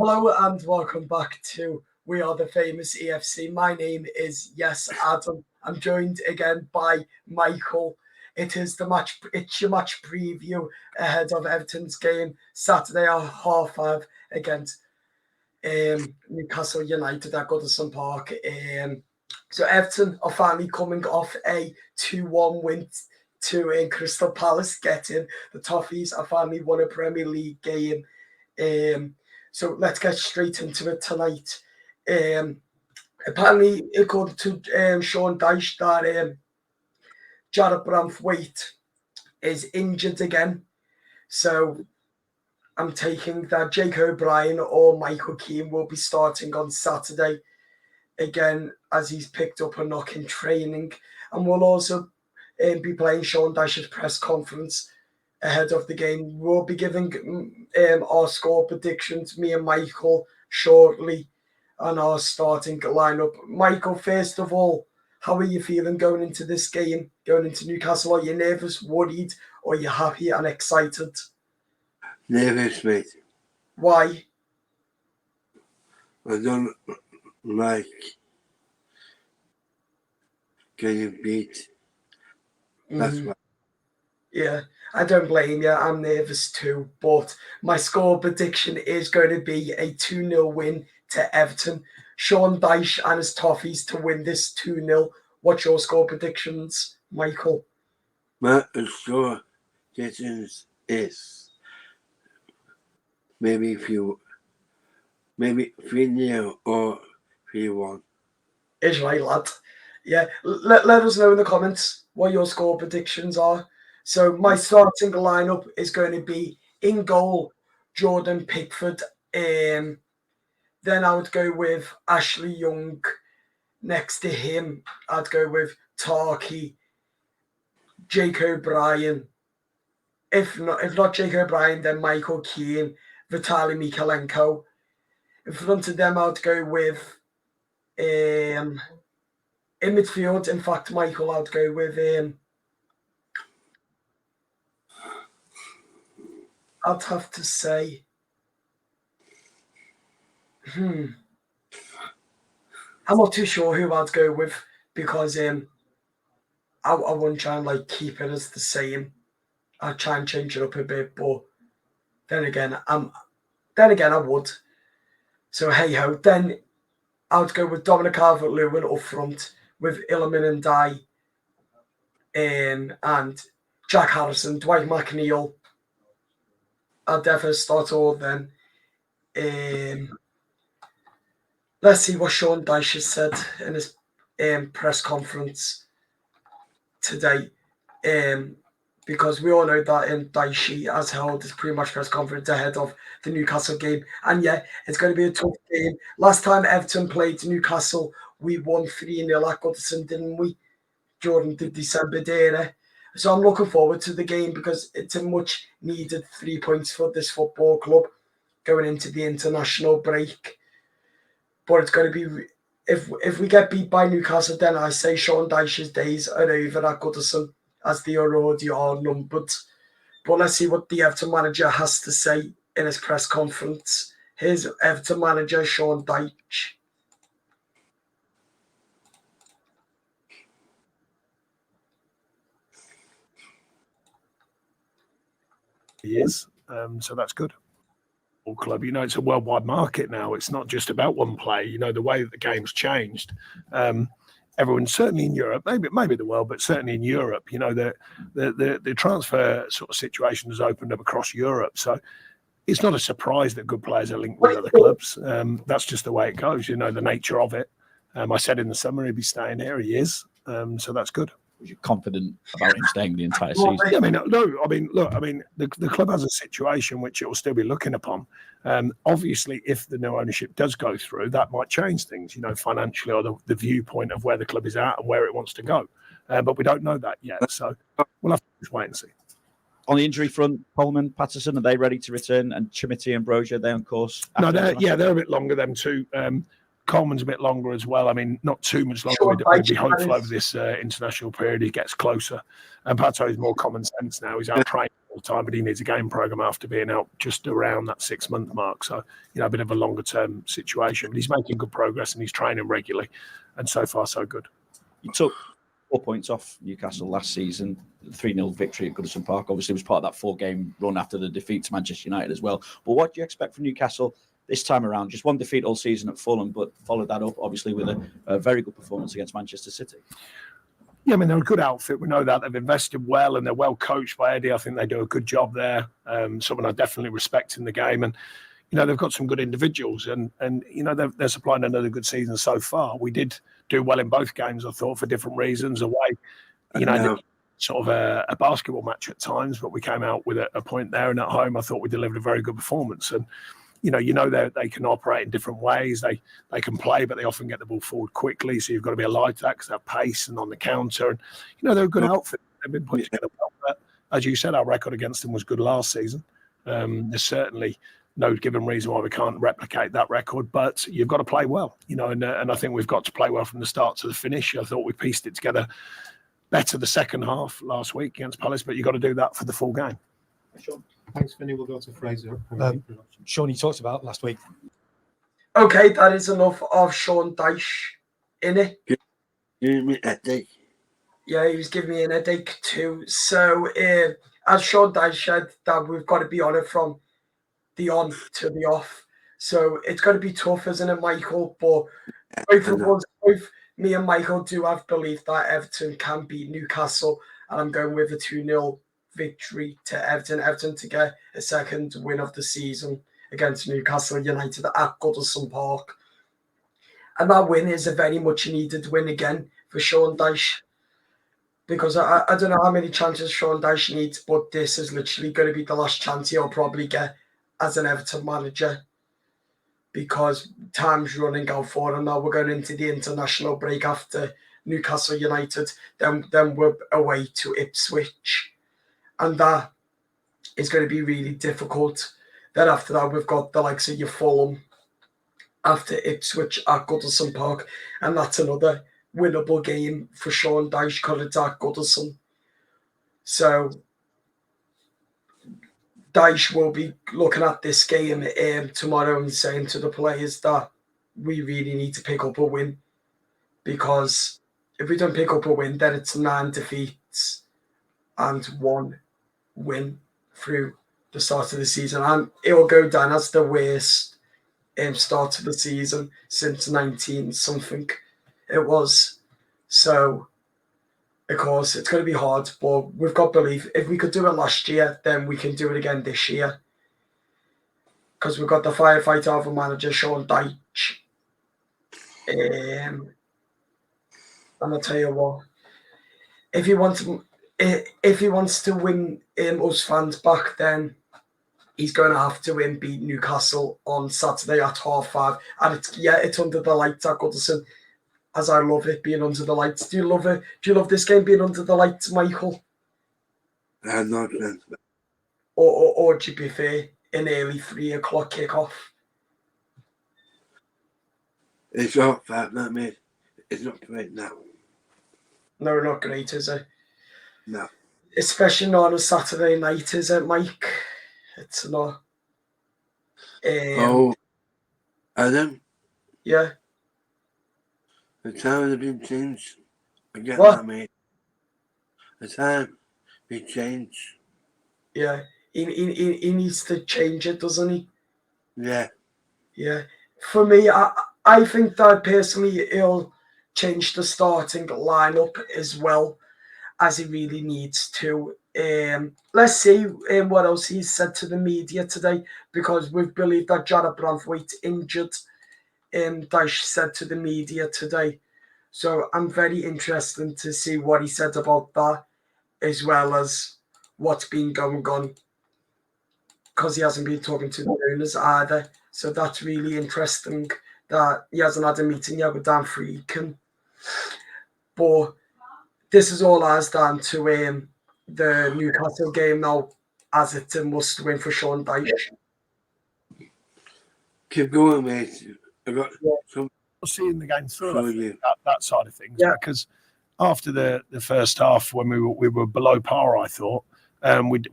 Hello and welcome back to We Are the Famous EFC. My name is Adam. I'm joined again by Michael. It's your match preview ahead of Everton's game Saturday at 5:30 against Newcastle United at Goodison Park. So Everton are finally coming off a 2-1 win to Crystal Palace, getting the Toffees. I finally won a Premier League game. So let's get straight into it tonight. Apparently, according to Sean Dyche, that Jarrett Branthwaite is injured again. So I'm taking that Jake O'Brien or Michael Keane will be starting on Saturday again, as he's picked up a knock in training. And we'll also be playing Sean Dyche's press conference ahead of the game. We'll be giving our score predictions, me and Michael, shortly, on our starting lineup. Michael, first of all, how are you feeling going into this game, going into Newcastle? Are you nervous, worried, or are you happy and excited? Nervous, mate. Why? I don't like getting beat. That's why. Yeah, I don't blame you. I'm nervous too. But my score prediction is going to be a 2-0 win to Everton. Sean Dyche and his Toffees to win this 2-0. What's your score predictions, Michael? My score predictions is maybe 3-0 or 3-1. Is right, lad. Yeah, let us know in the comments what your score predictions are. So my starting lineup is going to be in goal, Jordan Pickford. Then I would go with Ashley Young. Next to him, I'd go with Tarky, Jake O'Brien. If not Jake O'Brien, then Michael Keane, Vitaly Mikalenko. In front of them, I'd go with in midfield. In fact, Michael, I'd go with I'd have to say, I'm not too sure who I'd go with because I wouldn't try and keep it as the same. I'd try and change it up a bit, but then again, I would. So hey ho. Then I'd go with Dominic Calvert-Lewin up front with Illiman and Dye, and Jack Harrison, Dwight McNeil. I'll definitely start all then. Let's see what Sean Dyche has said in his press conference today. Because we all know that Dyche has held his pre-match press conference ahead of the Newcastle game. And yeah, it's going to be a tough game. Last time Everton played Newcastle, we won 3-0 at Goodison, didn't we? During the December day. So I'm looking forward to the game because it's a much needed 3 points for this football club going into the international break. But it's going to be, if we get beat by Newcastle, then I say Sean Dyche's days are over at Goodison, as they already are numbered. But let's see what the Everton manager has to say in his press conference. Here's Everton manager Sean Dyche. Years, so that's good. Club, it's a worldwide market now. It's not just about one play. The way that the game's changed. Everyone, certainly in Europe, maybe the world, but certainly in Europe, the transfer sort of situation has opened up across Europe. So it's not a surprise that good players are linked with other clubs. That's just the way it goes. The nature of it. I said in the summer he'd be staying here. He is. So that's good. You're confident about him staying the entire season? Yeah, the club has a situation which it will still be looking upon. Obviously, if the new ownership does go through, that might change things, financially, or the viewpoint of where the club is at and where it wants to go. But we don't know that yet, so we'll have to just wait and see. On the injury front, Coleman, Patterson, are they ready to return? And Chimity and Brozier, they on course? No, they're a bit longer, them two. Coleman's a bit longer as well. Not too much longer. We'd be hopeful over this international period he gets closer. And Pato is more common sense now. He's out training all the time, but he needs a game program after being out just around that 6-month mark. So, a bit of a longer term situation, but he's making good progress and he's training regularly, and so far so good. You took 4 points off Newcastle last season, 3-0 victory at Goodison Park. Obviously, it was part of that 4-game run after the defeat to Manchester United as well. But what do you expect from Newcastle this time around? Just one defeat all season at Fulham, but followed that up, obviously, with a very good performance against Manchester City. Yeah, I mean, they're a good outfit. We know that. They've invested well and they're well coached by Eddie. I think they do a good job there. Someone I definitely respect in the game. And, they've got some good individuals and they're supplying another good season so far. We did do well in both games, I thought, for different reasons. Away, sort of a basketball match at times, but we came out with a point there. And at home, I thought we delivered a very good performance. And, they can operate in different ways. They can play, but they often get the ball forward quickly. So you've got to be a light attack because they have pace and on the counter. And, they're a good outfit. They've been put together well. But as you said, our record against them was good last season. There's certainly no given reason why we can't replicate that record, but you've got to play well, and I think we've got to play well from the start to the finish. I thought we pieced it together better the second half last week against Palace, but you've got to do that for the full game. Sure. Thanks, Vinny. We'll go to Fraser. Sean, you talked about last week. Okay, that is enough of Sean Dyche, innit? Give me a headache. Yeah, he was giving me an headache too. So, as Sean Dyche said, that we've got to be on it from the on to the off. So it's going to be tough, isn't it, Michael? But both me and Michael do have belief that Everton can beat Newcastle, and I'm going with a 2-0 victory to Everton. Everton to get a second win of the season against Newcastle United at Goodison Park. And that win is a very much needed win again for Sean Dyche. Because I don't know how many chances Sean Dyche needs, but this is literally going to be the last chance he'll probably get as an Everton manager. Because time's running out for him now. We're going into the international break after Newcastle United. Then we're away to Ipswich. And that is going to be really difficult. Then after that, we've got the likes of your Fulham after Ipswich at Goodison Park. And that's another winnable game for Sean Dyche because it's at Goodison. So Dyche will be looking at this game tomorrow and saying to the players that we really need to pick up a win, because if we don't pick up a win, then it's 9 defeats and 1 win through the start of the season, and it will go down as the worst start to the season since 19 something it was. So of course it's going to be hard, but we've got belief. If we could do it last year, then we can do it again this year, because we've got the firefighter of a manager, Sean Dyche. And I'll tell you what, if he wants to win us fans back, then he's going to have to beat Newcastle on Saturday at 5:30. And it's under the lights at Goodison, as I love it being under the lights. Do you love it? Do you love this game being under the lights, Michael? I'm not. Or do you prefer an early 3 o'clock kickoff? It's not bad, not mate. It's not great now. No, not great, is it? No. Especially not on a Saturday night, is it, Mike? It's not. Adam? Yeah. The time has been changed. I get What? that, mate. The time been changed. Yeah. He needs to change it, doesn't he? Yeah. Yeah. For me, I think that personally he'll change the starting lineup as well, as he really needs to. Let's see what else he said to the media today, because we've believed that Jarrod Branthwaite's injured. Dyche said to the media today. So I'm very interested to see what he said about that, as well as what's been going on, because he hasn't been talking to the owners either. So that's really interesting that he hasn't had a meeting yet with Dan Freakin. But this is all as down to the Newcastle game now, as it's a must win for Sean Dyche. Keep going, mate. I got some. Seeing the game through, Oh, I think, yeah. that side of things, Yeah. because after the first half, when we were below par, I thought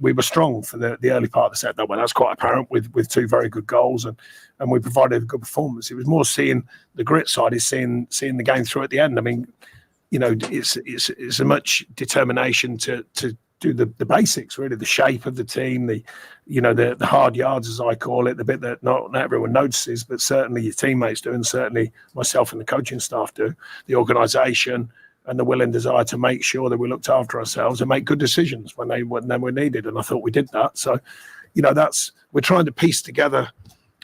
we were strong for the early part of the set. That way, that's quite apparent with two very good goals, and we provided a good performance. It was more seeing the grit side, is seeing the game through at the end. I mean, it's a much determination to do the basics, really, the shape of the team, the hard yards, as I call it, the bit that not everyone notices, but certainly your teammates do, and certainly myself and the coaching staff do, the organisation and the will and desire to make sure that we looked after ourselves and make good decisions when they were needed. And I thought we did that. So, we're trying to piece together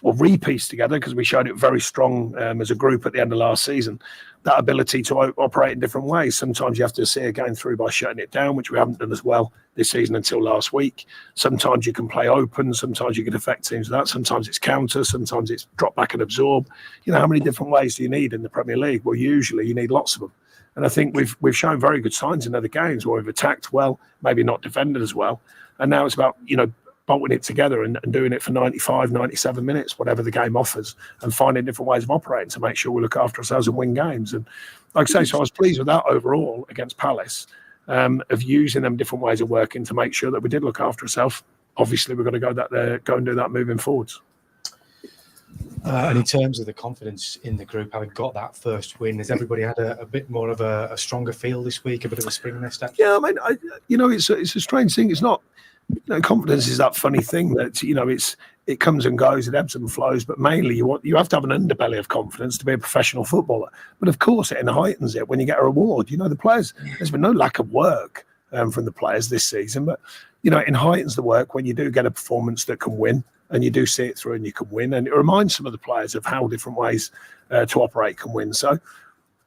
or re-piece together, because we showed it very strong as a group at the end of last season, that ability to operate in different ways. Sometimes you have to see a game through by shutting it down, which we haven't done as well this season until last week. Sometimes you can play open, sometimes you can affect teams with that, sometimes it's counter, sometimes it's drop back and absorb. How many different ways do you need in the Premier League? Well, usually you need lots of them. And I think we've shown very good signs in other games where we've attacked well, maybe not defended as well. And now it's about, bolting it together and doing it for 95, 97 minutes, whatever the game offers, and finding different ways of operating to make sure we look after ourselves and win games. And like I say, so I was pleased with that overall against Palace, of using them different ways of working to make sure that we did look after ourselves. Obviously, we're going to go and do that moving forwards. And in terms of the confidence in the group, having got that first win, has everybody had a bit more of a stronger feel this week, a bit of a spring in their step? Yeah, I mean, it's a strange thing. It's not. Confidence is that funny thing that it comes and goes, it ebbs and flows. But mainly, you have to have an underbelly of confidence to be a professional footballer. But of course, it heightens it when you get a reward. The players. There's been no lack of work from the players this season, but it heightens the work when you do get a performance that can win, and you do see it through, and you can win. And it reminds some of the players of how different ways to operate can win. So,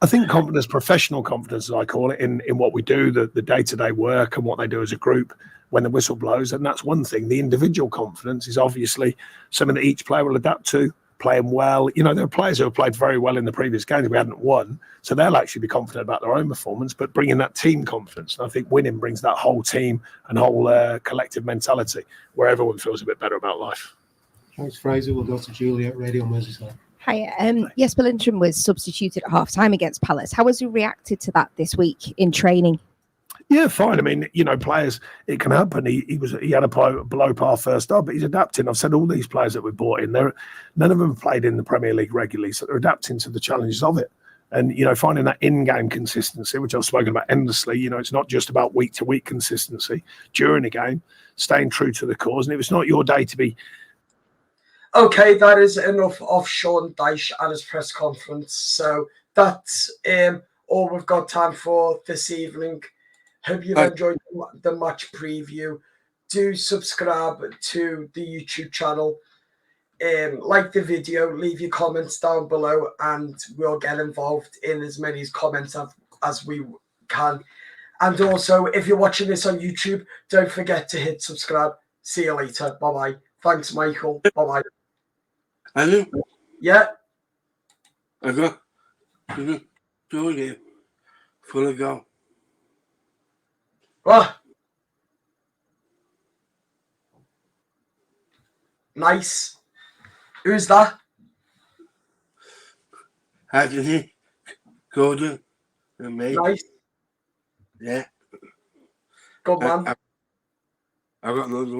I think confidence, professional confidence, as I call it, in what we do, the day-to-day work and what they do as a group when the whistle blows. And that's one thing. The individual confidence is obviously something that each player will adapt to, playing well. There are players who have played very well in the previous games we hadn't won, so they'll actually be confident about their own performance, but bringing that team confidence. And I think winning brings that whole team and whole collective mentality where everyone feels a bit better about life. Thanks, Fraser. We'll go to Julie at Radio Merseyside. Hi. Jesper Lindstrom was substituted at half-time against Palace. How has he reacted to that this week in training? Yeah, fine. I mean, players, it can happen. He had a below par first start, but he's adapting. I've said all these players that we brought in, none of them have played in the Premier League regularly, so they're adapting to the challenges of it. And, finding that in-game consistency, which I've spoken about endlessly, it's not just about week-to-week consistency during a game, staying true to the cause. And if it's not your day to be... Okay, that is enough of Sean Dyche at his press conference. So that's all we've got time for this evening. Hope you've enjoyed the match preview. Do subscribe to the YouTube channel. Like the video, leave your comments down below, and we'll get involved in as many comments as we can. And also, if you're watching this on YouTube, don't forget to hit subscribe. See you later. Bye-bye. Thanks, Michael. Bye-bye. Hello? Yeah? I got Julie full of go. What? Nice. Who's that? Anthony, Gordon, and me. Nice. Yeah. Good man. I got loads of